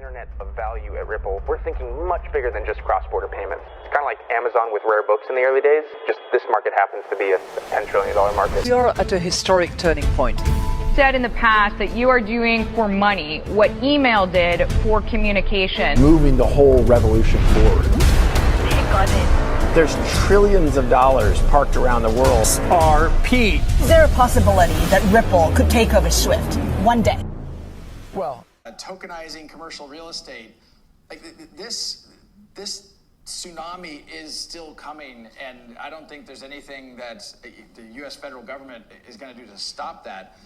internet of value at Ripple, we're thinking much bigger than just cross-border payments. It's kind of like Amazon with rare books in the early days, just this market happens to be a $10 trillion market. We are at a historic turning point. Said in the past that you are doing for money what email did for communication. Moving the whole revolution forward. Take on it. There's trillions of dollars parked around the world. XRP. Is there a possibility that Ripple could take over SWIFT one day? Well, tokenizing commercial real estate, like this tsunami is still coming, and I don't think there's anything that the U.S. federal government is going to do to stop that.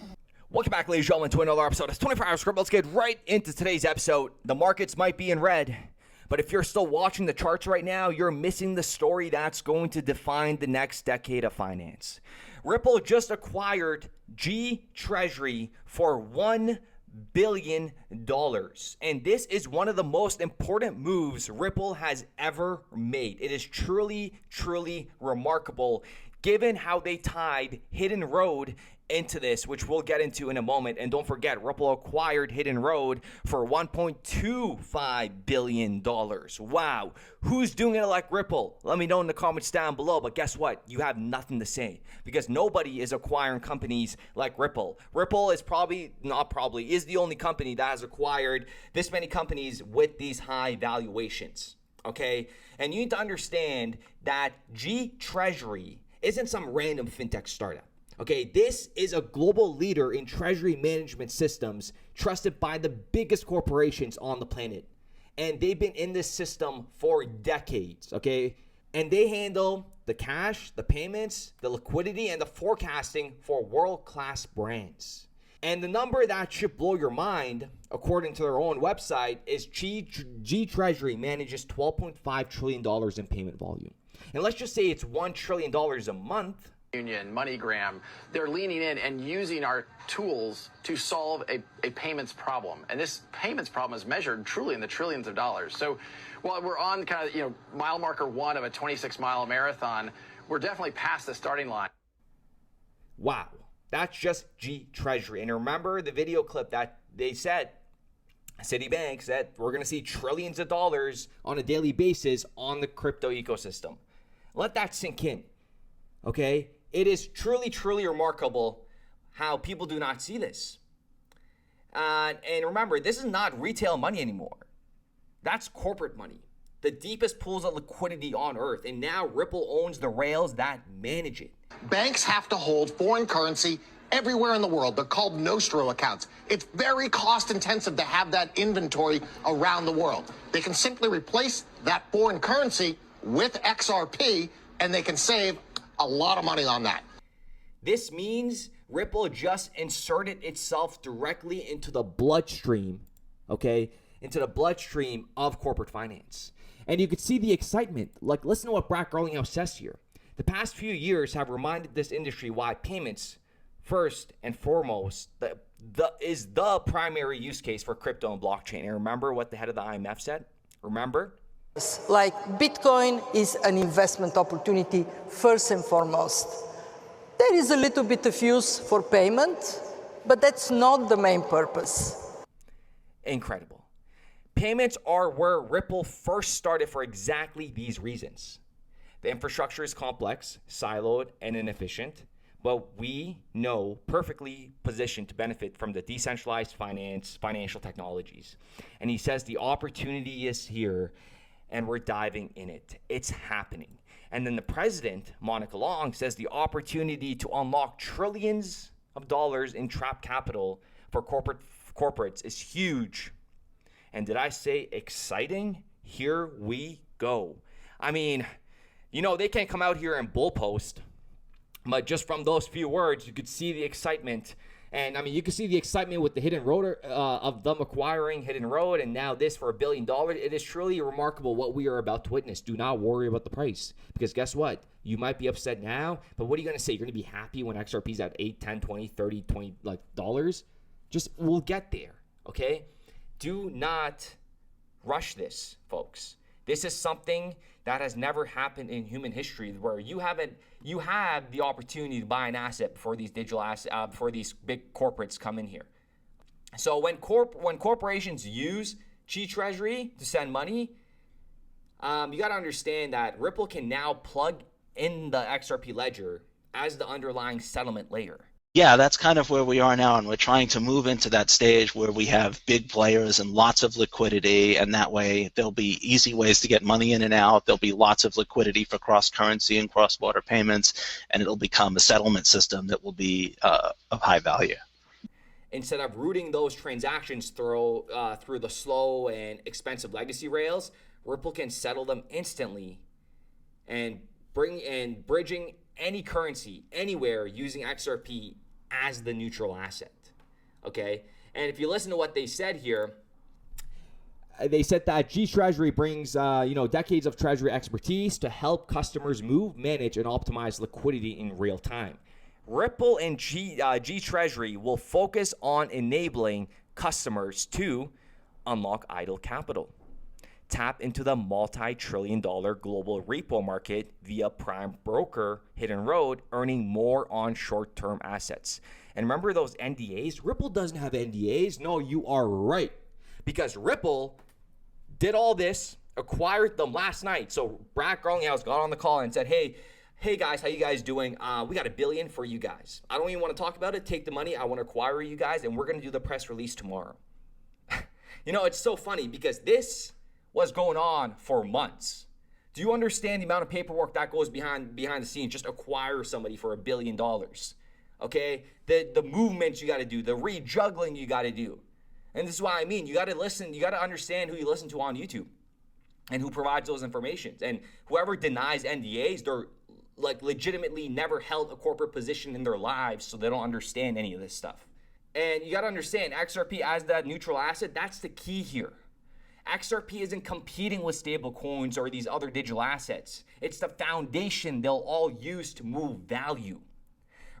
Welcome back, ladies and gentlemen, to another episode. It's 24 Hours Script. Let's get right into today's episode. The markets might be in red, but if you're still watching the charts right now, you're missing the story that's going to define the next decade of finance. Ripple just acquired GTreasury for $1 billion. And this is one of the most important moves Ripple has ever made. It is truly, truly remarkable given how they tied Hidden Road into this, which we'll get into in a moment. And don't forget, Ripple acquired Hidden Road for $1.25 billion. Wow. Who's doing it like Ripple? Let me know in the comments down below. But guess what? You have nothing to say because nobody is acquiring companies like Ripple. Ripple is is the only company that has acquired this many companies with these high valuations. Okay? And you need to understand that GTreasury isn't some random fintech startup. Okay, this is a global leader in treasury management systems trusted by the biggest corporations on the planet. And they've been in this system for decades, okay? And they handle the cash, the payments, the liquidity, and the forecasting for world-class brands. And the number that should blow your mind, according to their own website, is GTreasury manages $12.5 trillion in payment volume. And let's just say it's $1 trillion a month. Union, MoneyGram, they're leaning in and using our tools to solve a payments problem. And this payments problem is measured truly in the trillions of dollars. So while we're on kind of, mile marker one of a 26-mile marathon, we're definitely past the starting line. Wow. That's just GTreasury. And remember the video clip that they said, Citibank said, we're going to see trillions of dollars on a daily basis on the crypto ecosystem. Let that sink in, okay? It is truly, truly remarkable how people do not see this. And remember, this is not retail money anymore. That's corporate money. The deepest pools of liquidity on earth. And now Ripple owns the rails that manage it. Banks have to hold foreign currency everywhere in the world. They're called Nostro accounts. It's very cost intensive to have that inventory around the world. They can simply replace that foreign currency with XRP, and they can save a lot of money on that. This means Ripple just inserted itself directly into the bloodstream, okay? Into the bloodstream of corporate finance. And you could see the excitement. Like, listen to what Brad Garlinghouse says here. The past few years have reminded this industry why payments, first and foremost, is the primary use case for crypto and blockchain. And remember what the head of the IMF said? Remember? Like Bitcoin is an investment opportunity first and foremost. There is a little bit of use for payment, but that's not the main purpose. Incredible. Payments are where Ripple first started for exactly these reasons. The infrastructure is complex, siloed, and inefficient, but we know perfectly positioned to benefit from the decentralized financial technologies. And he says the opportunity is here, and we're diving in it. It's happening. And then the president, Monica Long, says the opportunity to unlock trillions of dollars in trapped capital for corporates is huge. And did I say exciting? Here we go. I mean, they can't come out here and bullpost, but just from those few words, you could see the excitement. And you can see the excitement with the Hidden Road of them acquiring Hidden Road, and now this for $1 billion. It is truly remarkable what we are about to witness. Do not worry about the price, because guess what? You might be upset now, but what are you going to say? You're going to be happy when XRP is at $8, $10, $20, $30, $20 dollars? We'll get there, okay? Do not rush this, folks. This is something that has never happened in human history, where you have the opportunity to buy an asset before these digital assets, before these big corporates come in here. So when corporations use GTreasury to send money, you got to understand that Ripple can now plug in the XRP ledger as the underlying settlement layer. Yeah, that's kind of where we are now, and we're trying to move into that stage where we have big players and lots of liquidity, and that way there'll be easy ways to get money in and out. There'll be lots of liquidity for cross-currency and cross-border payments, and it'll become a settlement system that will be of high value. Instead of routing those transactions through the slow and expensive legacy rails, Ripple can settle them instantly and bridging any currency anywhere using XRP as the neutral asset. Okay, and if you listen to what they said here, they said that GTreasury brings decades of treasury expertise to help customers move, manage, and optimize liquidity in real time. Ripple and GTreasury will focus on enabling customers to unlock idle capital, tap into the multi-trillion-dollar global repo market via prime broker hidden road, earning more on short-term assets. And remember those NDAs? Ripple doesn't have NDAs. No, you are right. Because Ripple did all this, acquired them last night. So Brad Garlinghouse got on the call and said, hey guys, how you guys doing? We got $1 billion for you guys. I don't even want to talk about it. Take the money. I want to acquire you guys, and we're going to do the press release tomorrow. It's so funny because this was going on for months. Do you understand the amount of paperwork that goes behind the scenes? Just acquire somebody for $1 billion. Okay? The movements you got to do, the rejuggling you got to do. And this is why I mean, you got to listen, you got to understand who you listen to on YouTube and who provides those informations. And whoever denies NDAs, they're legitimately never held a corporate position in their lives, so they don't understand any of this stuff. And you got to understand, XRP as that neutral asset, that's the key here. XRP isn't competing with stable coins or these other digital assets. It's the foundation they'll all use to move value.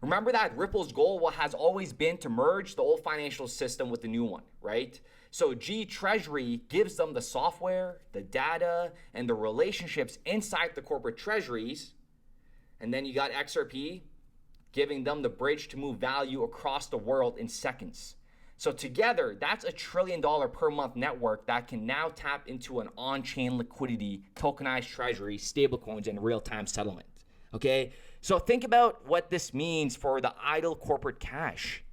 Remember that Ripple's goal has always been to merge the old financial system with the new one, right? So GTreasury gives them the software, the data, and the relationships inside the corporate treasuries. And then you got XRP giving them the bridge to move value across the world in seconds. So together, that's $1 trillion per month network that can now tap into an on-chain liquidity, tokenized treasury, stablecoins, and real-time settlement. Okay? So think about what this means for the idle corporate cash.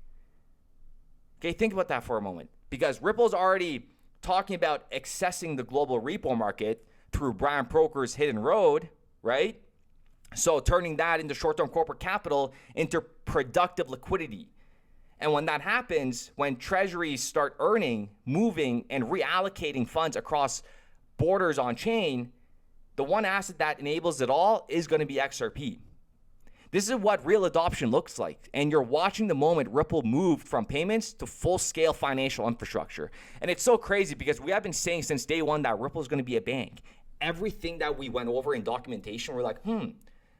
Okay, think about that for a moment. Because Ripple's already talking about accessing the global repo market through Brian Proker's hidden road, right? So turning that into short-term corporate capital into productive liquidity. And when that happens, when treasuries start earning, moving, and reallocating funds across borders on chain, the one asset that enables it all is going to be XRP. This is what real adoption looks like. And you're watching the moment Ripple moved from payments to full-scale financial infrastructure. And it's so crazy because we have been saying since day one that Ripple is going to be a bank. Everything that we went over in documentation, we're like,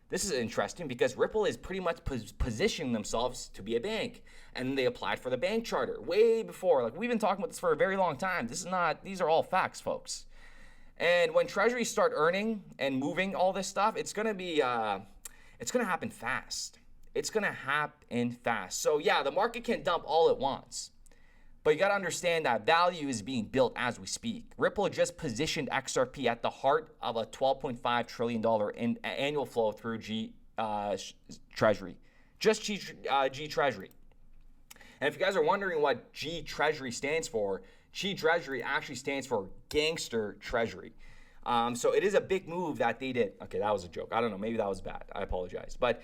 this is interesting because Ripple is pretty much positioning themselves to be a bank. And they applied for the bank charter way before. We've been talking about this for a very long time. These are all facts, folks. And when treasuries start earning and moving all this stuff, it's going to happen fast. It's going to happen fast. So yeah, the market can dump all it wants. But you got to understand that value is being built as we speak. Ripple just positioned XRP at the heart of a $12.5 trillion annual flow through GTreasury. Just GTreasury. And if you guys are wondering what GTreasury stands for, GTreasury actually stands for Gangster Treasury. So it is a big move that they did. Okay, that was a joke. I don't know. Maybe that was bad. I apologize. But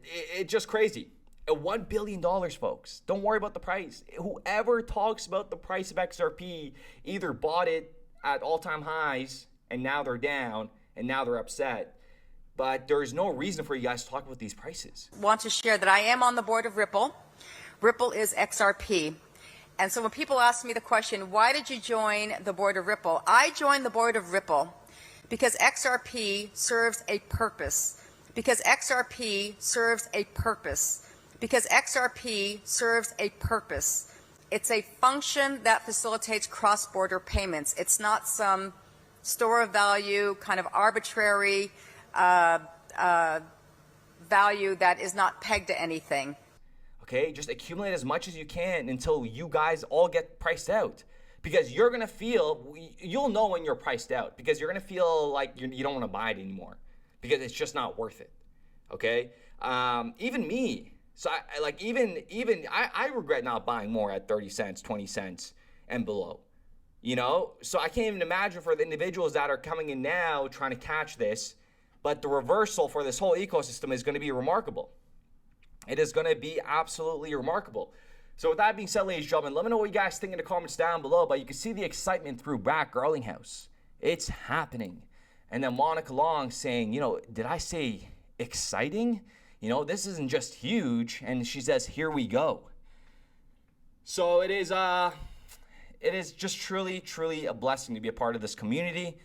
it's just crazy. $1 billion, folks. Don't worry about the price. Whoever talks about the price of XRP either bought it at all-time highs and now they're down and now they're upset. But there's no reason for you guys to talk about these prices. Want to share that I am on the board of Ripple. Ripple is XRP. And so when people ask me the question, why did you join the board of Ripple? I joined the board of Ripple because XRP serves a purpose. Because XRP serves a purpose. Because XRP serves a purpose. It's a function that facilitates cross-border payments. It's not some store of value, kind of arbitrary value that is not pegged to anything. Okay, just accumulate as much as you can until you guys all get priced out. because you're going to feel, you'll know when you're priced out, because you're going to feel like you don't want to buy it anymore because it's just not worth it. Okay. Even me. So I regret not buying more at 30 cents, 20 cents and below, you know? So I can't even imagine for the individuals that are coming in now trying to catch this, but the reversal for this whole ecosystem is going to be remarkable. It is going to be absolutely remarkable. So with that being said, ladies and gentlemen, let me know what you guys think in the comments down below, but you can see the excitement through Brad Garlinghouse. It's happening. And then Monica Long saying, you know, did I say exciting? You know, this isn't just huge. And she says, here we go. So it is just truly, truly a blessing to be a part of this community.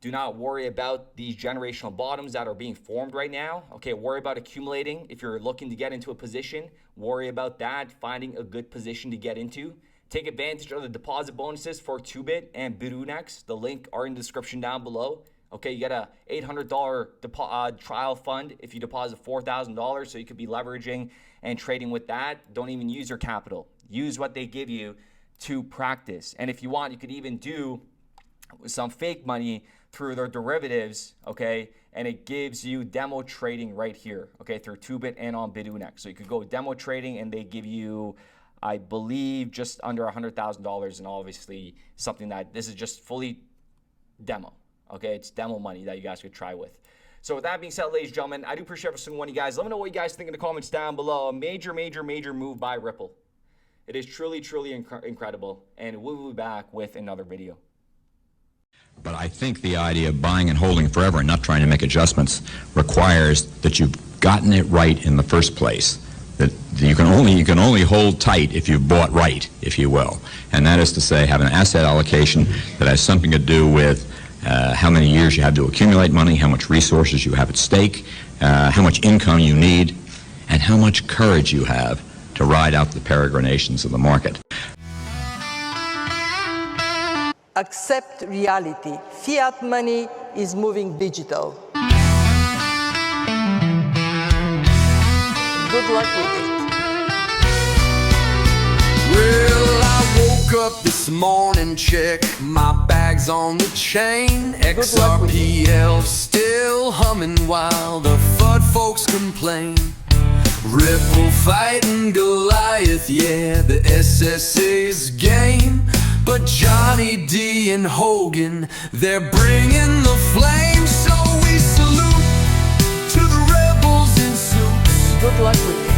Do not worry about these generational bottoms that are being formed right now. Okay, worry about accumulating. If you're looking to get into a position, worry about that, finding a good position to get into. Take advantage of the deposit bonuses for 2bit and Bitunix. The link are in the description down below. Okay, you get a $800 trial fund if you deposit $4,000, so you could be leveraging and trading with that. Don't even use your capital. Use what they give you to practice. And if you want, you could even do some fake money through their derivatives, okay? And it gives you demo trading right here, okay, through 2bit and on Bitunix. So you could go demo trading and they give you, I believe, just under $100,000, and obviously something that this is just fully demo, okay? It's demo money that you guys could try with. So with that being said, ladies and gentlemen, I do appreciate every single one of you guys. Let me know what you guys think in the comments down below. A major, major, major move by Ripple. It is truly, truly incredible, and we'll be back with another video. But I think the idea of buying and holding forever and not trying to make adjustments requires that you've gotten it right in the first place. That you can only hold tight if you've bought right, if you will. And that is to say, have an asset allocation that has something to do with how many years you have to accumulate money, how much resources you have at stake, how much income you need, and how much courage you have to ride out the peregrinations of the market. Accept reality. Fiat money is moving digital. Good luck with it. Well, I woke up this morning, check my bags on the chain. XRPL still humming while the FUD folks complain. Ripple fighting Goliath, yeah, the SSA's game. But Johnny D and Hogan, they're bringing the flame. So we salute to the rebels in suits. Good luck with it.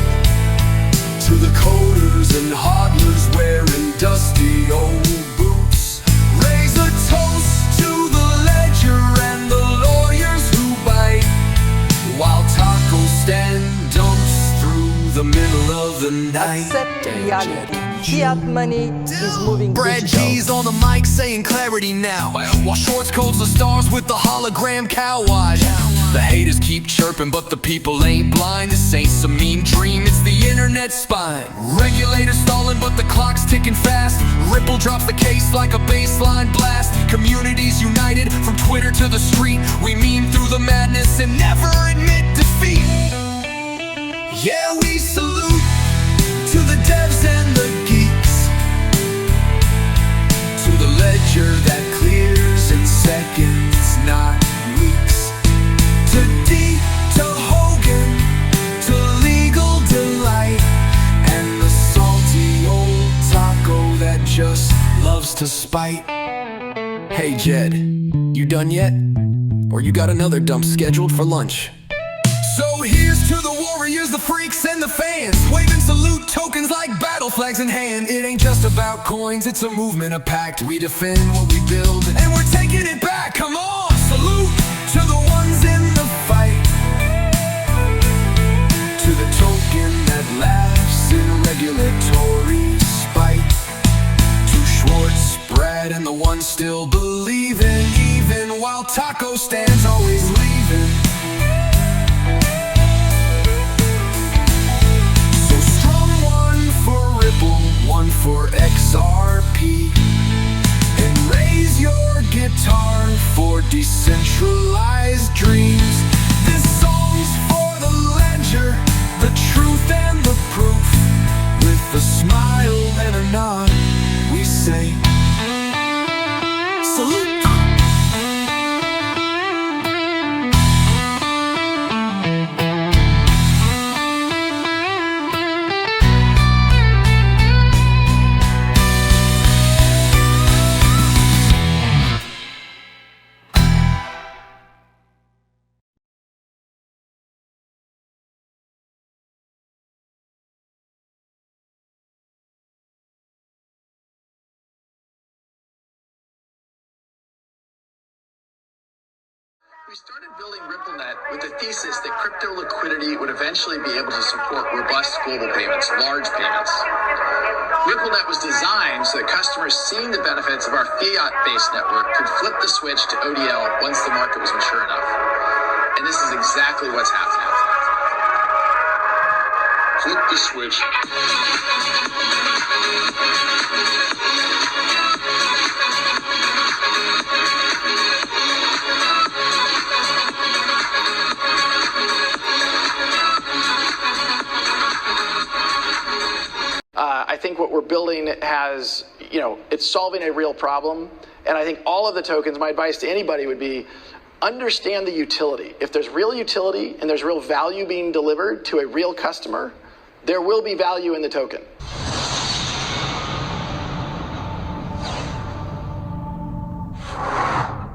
To the coders and hodlers wearing dusty old boots. Raise a toast to the ledger and the lawyers who bite, while taco stand dumps through the middle of the night. Accept reality. Fiat money is moving Brad digital. G's on the mic saying clarity now, while Shorts codes the stars with the hologram cow watch. The haters keep chirping, but the people ain't blind. This ain't some mean dream, it's the internet spine. Regulators stalling, but the clock's ticking fast. Ripple drops the case like a baseline blast. Communities united from Twitter to the street. We meme through the madness and never admit defeat. Yeah, we salute to the devs and the geeks, to the ledger that clears in seconds, not weeks. To D, to Hogan, to legal delight, and the salty old taco that just loves to spite. Hey Jed, you done yet? Or you got another dump scheduled for lunch? So here's to the warriors, the freaks, and the fans, waving salute tokens like battle flags in hand. It ain't just about coins, it's a movement, a pact. We defend what we build, and we're taking it back. Come on, salute to the ones in the fight, to the token that laughs in regulatory spite, to Schwartz, Brad, and the ones still believing, even while taco stands always leaving. One for XRP, and raise your guitar for decentralized dreams. This song's for the ledger, the truth and the proof. With a smile and a nod, we say Salute. We started building RippleNet with the thesis that crypto liquidity would eventually be able to support robust global payments, large payments. RippleNet was designed so that customers seeing the benefits of our fiat-based network could flip the switch to ODL once the market was mature enough. And this is exactly what's happening. Flip the switch. I think what we're building has, it's solving a real problem. And I think all of the tokens, my advice to anybody would be, understand the utility. If there's real utility and there's real value being delivered to a real customer, there will be value in the token.